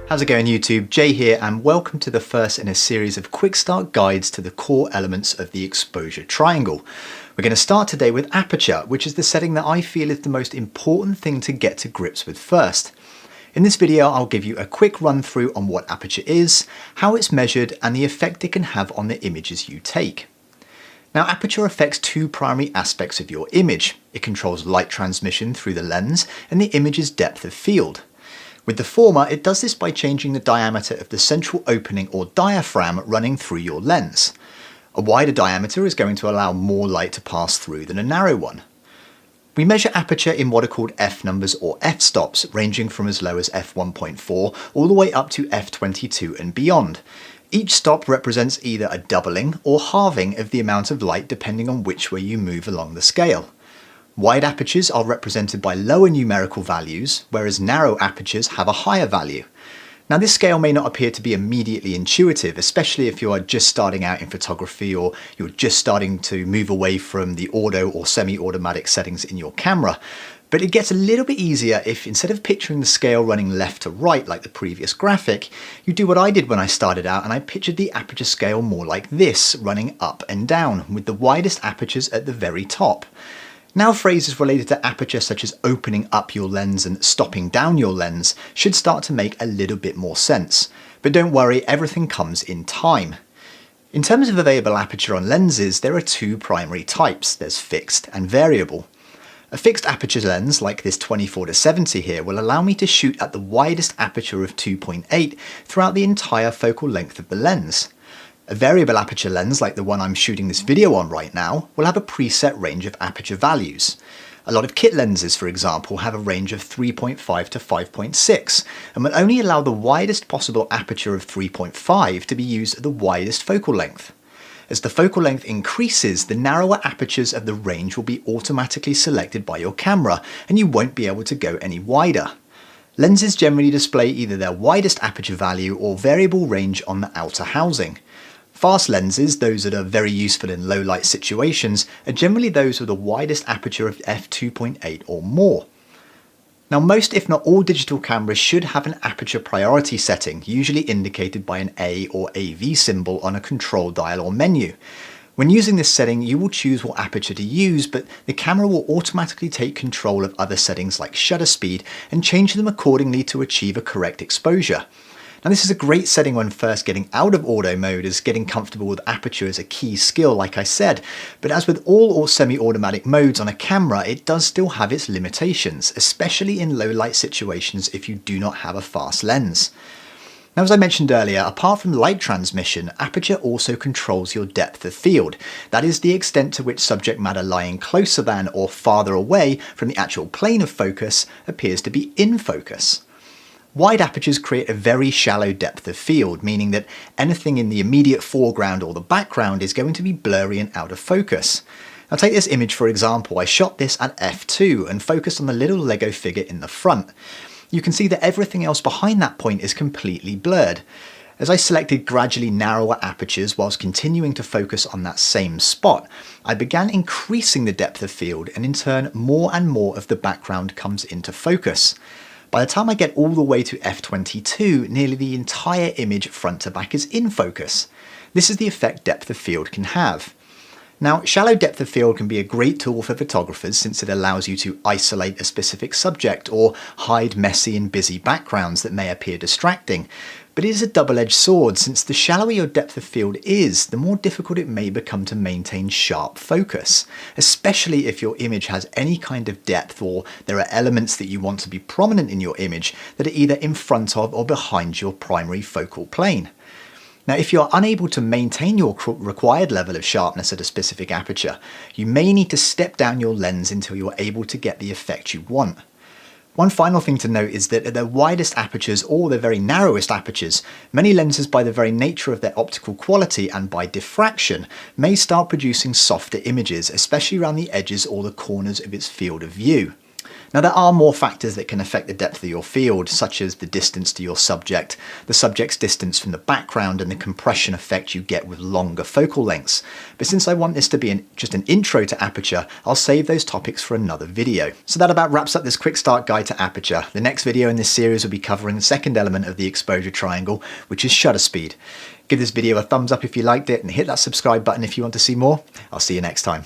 How's it going YouTube? Jay here and welcome to the first in a series of quick start guides to the core elements of the exposure triangle. We're going to start today with aperture, which is the setting that I feel is the most important thing to get to grips with first. In this video I'll give you a quick run through on what aperture is, how it's measured and the effect it can have on the images you take. Now aperture affects two primary aspects of your image. It controls light transmission through the lens and the image's depth of field. With the former, it does this by changing the diameter of the central opening or diaphragm running through your lens. A wider diameter is going to allow more light to pass through than a narrow one. We measure aperture in what are called f-numbers or f-stops, ranging from as low as f1.4 all the way up to f22 and beyond. Each stop represents either a doubling or halving of the amount of light depending on which way you move along the scale. Wide apertures are represented by lower numerical values, whereas narrow apertures have a higher value. Now this scale may not appear to be immediately intuitive, especially if you are just starting out in photography or you're just starting to move away from the auto or semi-automatic settings in your camera. But it gets a little bit easier if instead of picturing the scale running left to right like the previous graphic, you do what I did when I started out and I pictured the aperture scale more like this, running up and down, with the widest apertures at the very top. Now phrases related to aperture such as opening up your lens and stopping down your lens should start to make a little bit more sense. But don't worry, everything comes in time. In terms of available aperture on lenses, there are two primary types. There's fixed and variable. A fixed aperture lens, like this 24-70 here, will allow me to shoot at the widest aperture of 2.8 throughout the entire focal length of the lens. A variable aperture lens, like the one I'm shooting this video on right now, will have a preset range of aperture values. A lot of kit lenses, for example, have a range of 3.5 to 5.6 and will only allow the widest possible aperture of 3.5 to be used at the widest focal length. As the focal length increases, the narrower apertures of the range will be automatically selected by your camera and you won't be able to go any wider. Lenses generally display either their widest aperture value or variable range on the outer housing. Fast lenses, those that are very useful in low light situations, are generally those with the widest aperture of f2.8 or more. Now most if not all digital cameras should have an aperture priority setting, usually indicated by an A or AV symbol on a control dial or menu. When using this setting you will choose what aperture to use, but the camera will automatically take control of other settings like shutter speed and change them accordingly to achieve a correct exposure. Now this is a great setting when first getting out of auto mode, as getting comfortable with aperture is a key skill like I said, but as with all or semi-automatic modes on a camera, it does still have its limitations, especially in low light situations if you do not have a fast lens. Now as I mentioned earlier, apart from light transmission, aperture also controls your depth of field. That is the extent to which subject matter lying closer than or farther away from the actual plane of focus appears to be in focus. Wide apertures create a very shallow depth of field, meaning that anything in the immediate foreground or the background is going to be blurry and out of focus. Now take this image for example. I shot this at f2 and focused on the little Lego figure in the front. You can see that everything else behind that point is completely blurred. As I selected gradually narrower apertures whilst continuing to focus on that same spot, I began increasing the depth of field and in turn more and more of the background comes into focus. By the time I get all the way to f22, nearly the entire image front to back is in focus. This is the effect depth of field can have. Now, shallow depth of field can be a great tool for photographers since it allows you to isolate a specific subject or hide messy and busy backgrounds that may appear distracting. But it is a double-edged sword, since the shallower your depth of field is, the more difficult it may become to maintain sharp focus, especially if your image has any kind of depth or there are elements that you want to be prominent in your image that are either in front of or behind your primary focal plane. Now, if you are unable to maintain your required level of sharpness at a specific aperture, you may need to step down your lens until you're able to get the effect you want. One final thing to note is that at their widest apertures or their very narrowest apertures, many lenses by the very nature of their optical quality and by diffraction may start producing softer images, especially around the edges or the corners of its field of view. Now, there are more factors that can affect the depth of your field, such as the distance to your subject, the subject's distance from the background, and the compression effect you get with longer focal lengths. But since I want this to be just an intro to Aperture, I'll save those topics for another video. So that about wraps up this quick start guide to Aperture. The next video in this series will be covering the second element of the exposure triangle, which is shutter speed. Give this video a thumbs up if you liked it and hit that subscribe button if you want to see more. I'll see you next time.